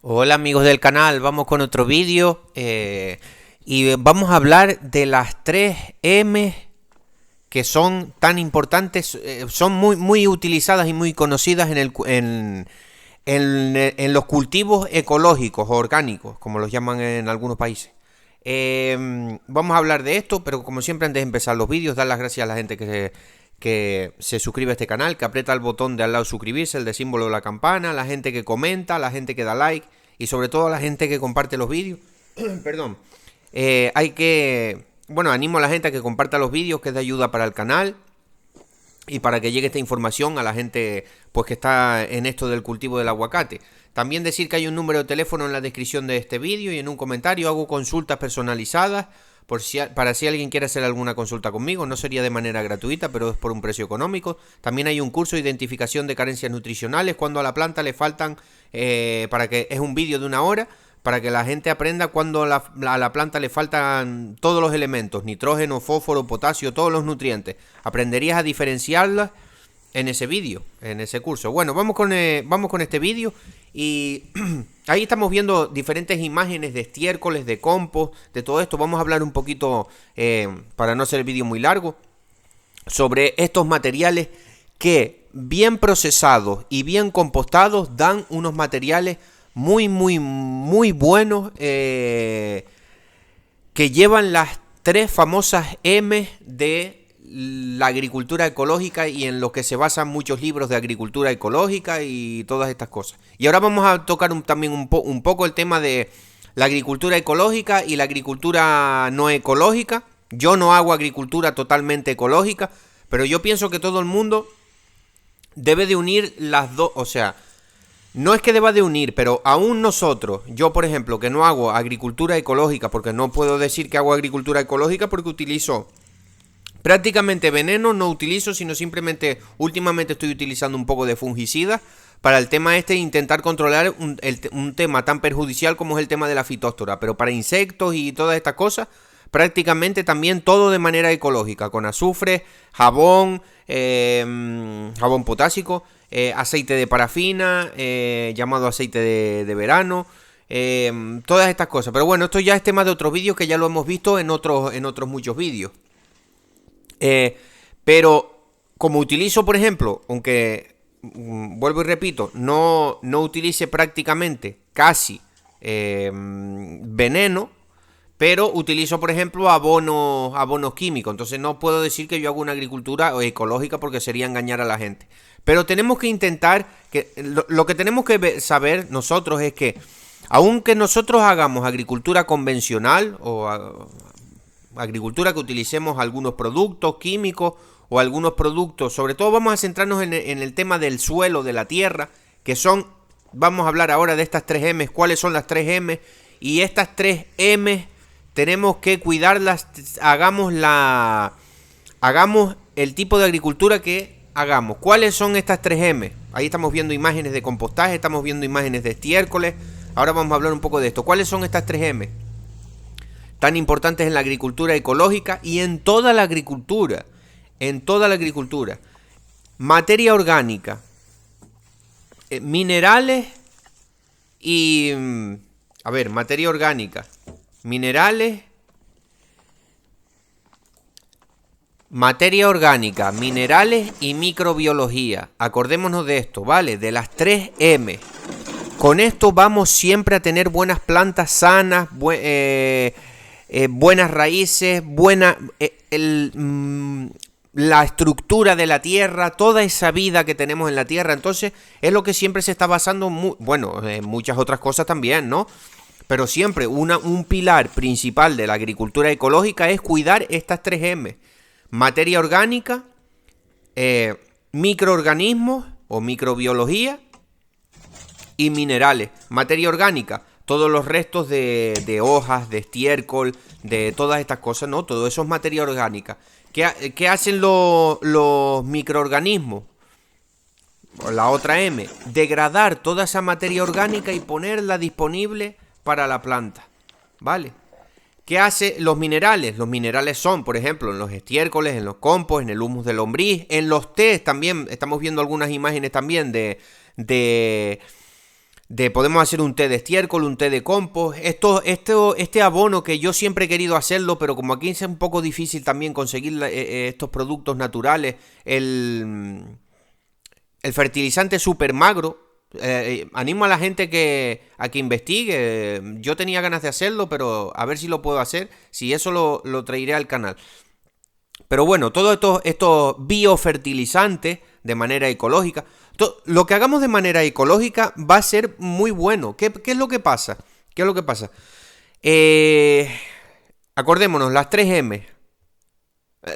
Hola amigos del canal, vamos con otro vídeo y vamos a hablar de las 3 M que son tan importantes, son muy utilizadas y muy conocidas en los cultivos ecológicos o orgánicos, como los llaman en algunos países. Vamos a hablar de esto, pero como siempre antes de empezar los vídeos, dar las gracias a la gente que se suscribe a este canal, que aprieta el botón de al lado suscribirse, el de símbolo de la campana, la gente que comenta, la gente que da like y sobre todo a la gente que comparte los vídeos. Perdón. Animo a la gente a que comparta los vídeos, que es de ayuda para el canal y para que llegue esta información a la gente pues que está en esto del cultivo del aguacate. También decir que hay un número de teléfono en la descripción de este vídeo y en un comentario. Hago consultas personalizadas para si alguien quiere hacer alguna consulta conmigo. No sería de manera gratuita, pero es por un precio económico. También hay un curso de identificación de carencias nutricionales, cuando a la planta le faltan, para que es un vídeo de 1 hora, para que la gente aprenda cuando a la planta le faltan todos los elementos, nitrógeno, fósforo, potasio, todos los nutrientes. Aprenderías a diferenciarlas en ese vídeo, en ese curso. Bueno, vamos con este vídeo y ahí estamos viendo diferentes imágenes de estiércoles, de compost, de todo esto. Vamos a hablar un poquito, para no hacer el vídeo muy largo, sobre estos materiales que bien procesados y bien compostados dan unos materiales muy buenos, que llevan las 3 famosas M de la agricultura ecológica y en lo que se basan muchos libros de agricultura ecológica y todas estas cosas. Y ahora vamos a tocar también un poco el tema de la agricultura ecológica y la agricultura no ecológica. Yo no hago agricultura totalmente ecológica, pero yo pienso que todo el mundo debe de unir las dos, o sea, no es que deba de unir, pero aún nosotros, yo por ejemplo, que no hago agricultura ecológica, porque no puedo decir que hago agricultura ecológica porque utilizo prácticamente veneno, no utilizo, sino simplemente últimamente estoy utilizando un poco de fungicida para el tema este, intentar controlar un tema tan perjudicial como es el tema de la fitóstora, pero para insectos y todas estas cosas, prácticamente también todo de manera ecológica, con azufre, jabón, jabón potásico, aceite de parafina, llamado aceite de verano, todas estas cosas. Pero bueno, esto ya es tema de otros vídeos que ya lo hemos visto en otros muchos vídeos. Pero como utilizo, por ejemplo, aunque vuelvo y repito, no utilice prácticamente casi veneno, pero utilizo, por ejemplo, abonos químicos. Entonces no puedo decir que yo hago una agricultura ecológica porque sería engañar a la gente. Pero tenemos que intentar, lo que tenemos que saber nosotros es que, aunque nosotros hagamos agricultura convencional o agricultura que utilicemos algunos productos químicos o algunos productos, sobre todo vamos a centrarnos en el tema del suelo, de la tierra, que son, vamos a hablar ahora de estas 3 M, cuáles son las 3 M, y estas 3 M tenemos que cuidarlas, hagamos el tipo de agricultura que hagamos. ¿Cuáles son estas 3 M? Ahí estamos viendo imágenes de compostaje, estamos viendo imágenes de estiércoles. Ahora vamos a hablar un poco de esto. ¿Cuáles son estas 3 M? Tan importantes en la agricultura ecológica y en toda la agricultura. En toda la agricultura. Materia orgánica, minerales y... A ver, materia orgánica, minerales, materia orgánica, minerales y microbiología. Acordémonos de esto, ¿vale? De las 3 M. Con esto vamos siempre a tener buenas plantas sanas, buenas raíces, la estructura de la tierra, toda esa vida que tenemos en la tierra. Entonces es lo que siempre se está basando, en muchas otras cosas también, ¿no? Pero siempre un pilar principal de la agricultura ecológica es cuidar estas 3 M. Materia orgánica, microorganismos o microbiología y minerales. Materia orgánica, todos los restos de hojas, de estiércol, de todas estas cosas, ¿no? Todo eso es materia orgánica. ¿Qué hacen los microorganismos? La otra M, degradar toda esa materia orgánica y ponerla disponible para la planta, ¿vale? ¿Qué hace los minerales? Los minerales son, por ejemplo, en los estiércoles, en los compost, en el humus de lombriz, en los tés también. Estamos viendo algunas imágenes también de podemos hacer un té de estiércol, un té de compost. Este abono que yo siempre he querido hacerlo, pero como aquí es un poco difícil también conseguir estos productos naturales, el fertilizante super magro. Animo a la gente a que investigue. Yo tenía ganas de hacerlo, pero a ver si lo puedo hacer. Si eso lo traeré al canal. Pero bueno, todos estos biofertilizantes de manera ecológica, lo que hagamos de manera ecológica va a ser muy bueno. ¿Qué es lo que pasa? ¿Qué es lo que pasa? Acordémonos, las 3M.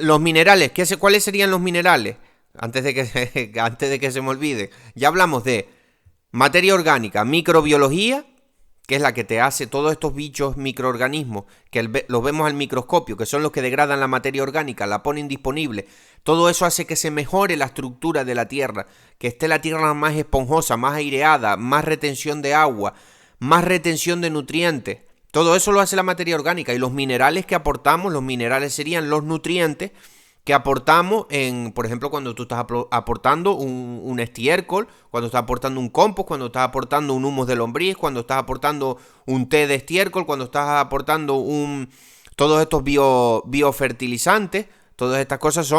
Los minerales, ¿cuáles serían los minerales? Antes de que se me olvide. Ya hablamos de materia orgánica, microbiología, que es la que te hace todos estos bichos microorganismos, que los vemos al microscopio, que son los que degradan la materia orgánica, la ponen disponible. Todo eso hace que se mejore la estructura de la tierra, que esté la tierra más esponjosa, más aireada, más retención de agua, más retención de nutrientes. Todo eso lo hace la materia orgánica. Y los minerales que aportamos, los minerales serían los nutrientes que aportamos por ejemplo, cuando tú estás aportando un estiércol, cuando estás aportando un compost, cuando estás aportando un humus de lombriz, cuando estás aportando un té de estiércol, cuando estás aportando todos estos biofertilizantes, todas estas cosas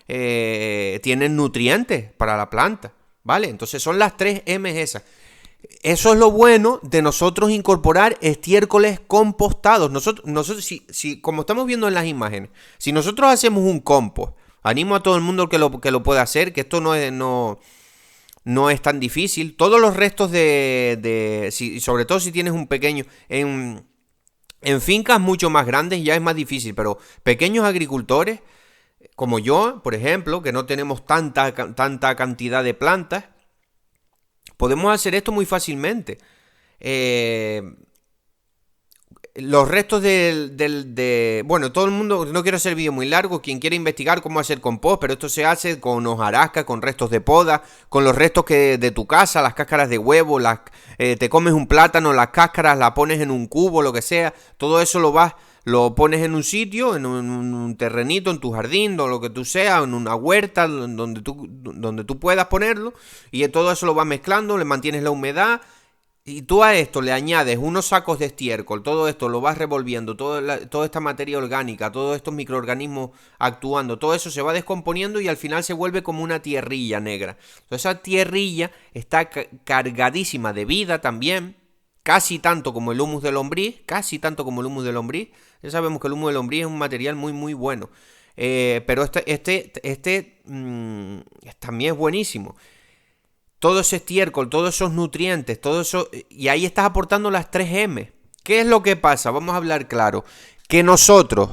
tienen nutrientes para la planta, ¿vale? Entonces son las 3M esas. Eso es lo bueno de nosotros incorporar estiércoles compostados. Nosotros si como estamos viendo en las imágenes, si nosotros hacemos un compost, animo a todo el mundo que lo pueda hacer, que esto no es tan difícil. Todos los restos sobre todo si tienes un pequeño, en fincas mucho más grandes ya es más difícil, pero pequeños agricultores, como yo, por ejemplo, que no tenemos tanta cantidad de plantas, podemos hacer esto muy fácilmente. Los restos bueno, todo el mundo, no quiero hacer vídeo muy largo, quien quiere investigar cómo hacer compost, pero esto se hace con hojarasca, con restos de poda, con los restos de tu casa, las cáscaras de huevo, te comes un plátano, las cáscaras la pones en un cubo, lo que sea, todo eso lo pones en un sitio, en un terrenito, en tu jardín, o lo que tú sea, en una huerta, donde tú puedas ponerlo, y todo eso lo vas mezclando, le mantienes la humedad, y tú a esto le añades unos sacos de estiércol, todo esto lo vas revolviendo, toda esta materia orgánica, todos estos microorganismos actuando, todo eso se va descomponiendo y al final se vuelve como una tierrilla negra. Entonces esa tierrilla está cargadísima de vida también, casi tanto como el humus de lombriz, Ya sabemos que el humus de lombriz es un material muy muy bueno, pero este también es buenísimo. Todo ese estiércol, todos esos nutrientes, todo eso, y ahí estás aportando las 3M. ¿Qué es lo que pasa? Vamos a hablar claro. Que nosotros,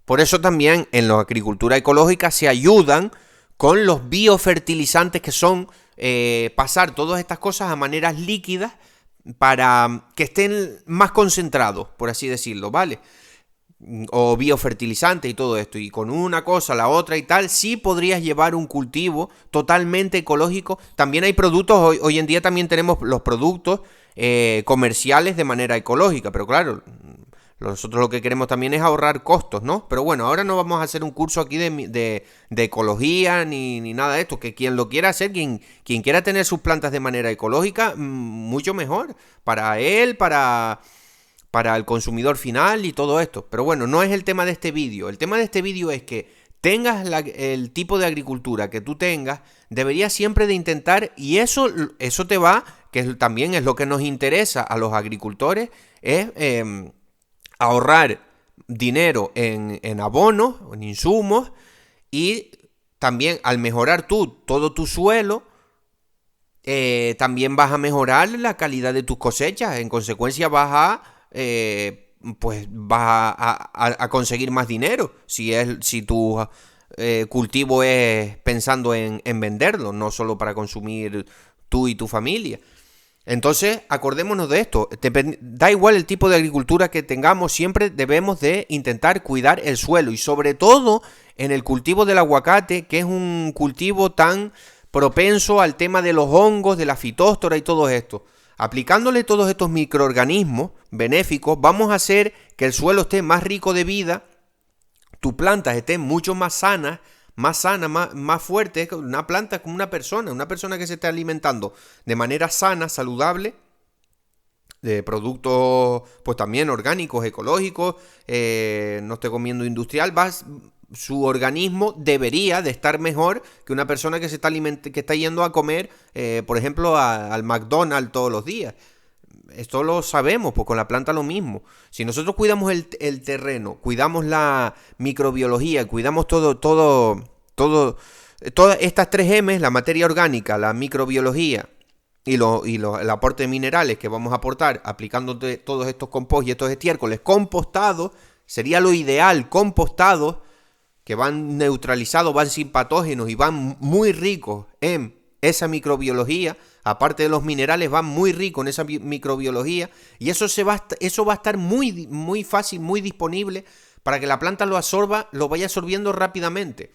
por eso también en la agricultura ecológica se ayudan con los biofertilizantes, que son pasar todas estas cosas a maneras líquidas para que estén más concentrados, por así decirlo, ¿vale? O biofertilizantes y todo esto, y con una cosa, la otra y tal, sí podrías llevar un cultivo totalmente ecológico. También hay productos, hoy en día también tenemos los productos comerciales de manera ecológica, pero claro, nosotros lo que queremos también es ahorrar costos, ¿no? Pero bueno, ahora no vamos a hacer un curso aquí de ecología ni nada de esto, que quien lo quiera hacer, quien quiera tener sus plantas de manera ecológica, mucho mejor, para él, para el consumidor final y todo esto. Pero bueno, no es el tema de este vídeo. El tema de este vídeo es que tengas el tipo de agricultura que tú tengas, deberías siempre de intentar, y eso te va, que también es lo que nos interesa a los agricultores, es ahorrar dinero en abonos, en insumos, y también al mejorar todo tu suelo, también vas a mejorar la calidad de tus cosechas. En consecuencia vas a conseguir más dinero si tu cultivo es pensando en venderlo, no solo para consumir tú y tu familia. Entonces, acordémonos de esto, da igual el tipo de agricultura que tengamos, siempre debemos de intentar cuidar el suelo, y sobre todo en el cultivo del aguacate, que es un cultivo tan propenso al tema de los hongos, de la fitóstora y todo esto. Aplicándole todos estos microorganismos benéficos, vamos a hacer que el suelo esté más rico de vida, tus plantas estén mucho más sanas, más fuertes. Una planta es como una persona que se esté alimentando de manera sana, saludable, de productos pues también orgánicos, ecológicos, no esté comiendo industrial, su organismo debería de estar mejor que una persona que que está yendo a comer, por ejemplo, al McDonald's todos los días. Esto lo sabemos, pues con la planta lo mismo. Si nosotros cuidamos el terreno, cuidamos la microbiología, cuidamos todas estas 3 M's, la materia orgánica, la microbiología y el aporte de minerales que vamos a aportar aplicando todos estos compost y estos estiércoles compostados, sería lo ideal, compostados, que van neutralizados, van sin patógenos y van muy ricos en esa microbiología. Aparte de los minerales, van muy ricos en esa microbiología, y eso va a estar muy, muy fácil, muy disponible para que la planta lo absorba, lo vaya absorbiendo rápidamente.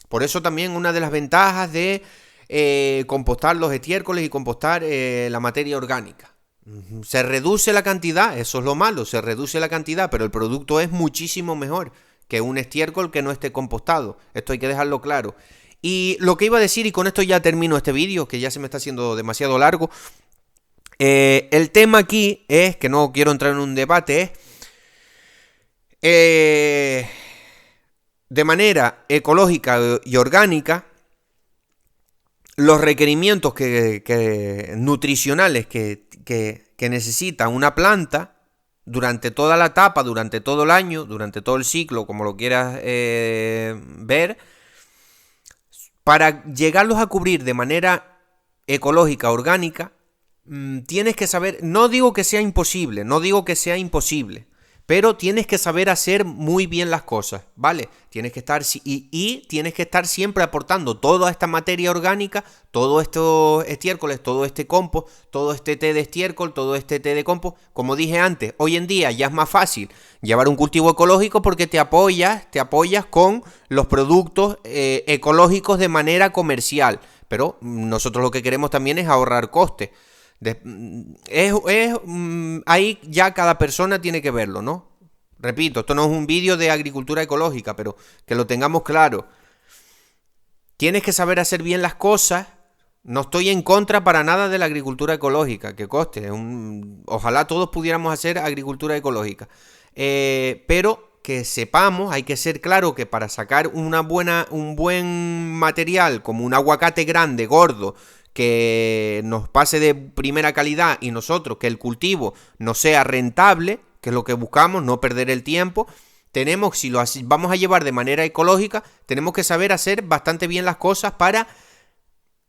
Por eso también una de las ventajas de compostar los estiércoles y compostar la materia orgánica. Se reduce la cantidad, eso es lo malo, se reduce la cantidad, pero el producto es muchísimo mejor que un estiércol que no esté compostado. Esto hay que dejarlo claro. Y lo que iba a decir, y con esto ya termino este vídeo, que ya se me está haciendo demasiado largo, el tema aquí es, que no quiero entrar en un debate, es de manera ecológica y orgánica, los requerimientos nutricionales que necesita una planta durante toda la etapa, durante todo el año, durante todo el ciclo, como lo quieras ver, para llegarlos a cubrir de manera ecológica, orgánica, tienes que saber, no digo que sea imposible, pero tienes que saber hacer muy bien las cosas, ¿vale? Tienes que estar tienes que estar siempre aportando toda esta materia orgánica, todos estos estiércoles, todo este compost, todo este té de estiércol, todo este té de compost. Como dije antes, hoy en día ya es más fácil llevar un cultivo ecológico porque te apoyas con los productos ecológicos de manera comercial. Pero nosotros lo que queremos también es ahorrar costes. Ahí ya cada persona tiene que verlo, ¿no? Repito, esto no es un vídeo de agricultura ecológica, pero que lo tengamos claro. Tienes que saber hacer bien las cosas. No estoy en contra para nada de la agricultura ecológica, que coste. Ojalá todos pudiéramos hacer agricultura ecológica. Pero que sepamos, hay que ser claro que para sacar un buen material, como un aguacate grande, gordo, que nos pase de primera calidad y nosotros que el cultivo nos sea rentable, que es lo que buscamos, no perder el tiempo, si lo vamos a llevar de manera ecológica, tenemos que saber hacer bastante bien las cosas para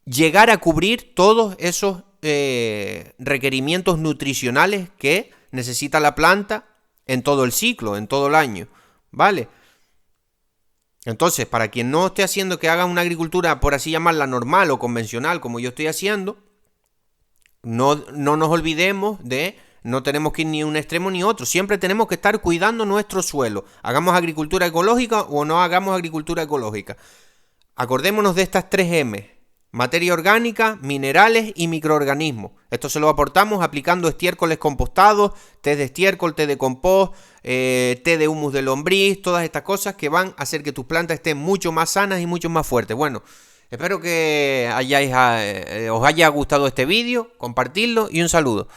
llegar a cubrir todos esos requerimientos nutricionales que necesita la planta en todo el ciclo, en todo el año, ¿vale? Entonces, para quien no esté haciendo que haga una agricultura, por así llamarla, normal o convencional, como yo estoy haciendo, no nos olvidemos de, no tenemos que ir ni un extremo ni otro. Siempre tenemos que estar cuidando nuestro suelo. Hagamos agricultura ecológica o no hagamos agricultura ecológica. Acordémonos de estas 3M. Materia orgánica, minerales y microorganismos. Esto se lo aportamos aplicando estiércoles compostados, té de estiércol, té de compost, té de humus de lombriz, todas estas cosas que van a hacer que tus plantas estén mucho más sanas y mucho más fuertes. Bueno, espero que os haya gustado este vídeo, compartidlo y un saludo.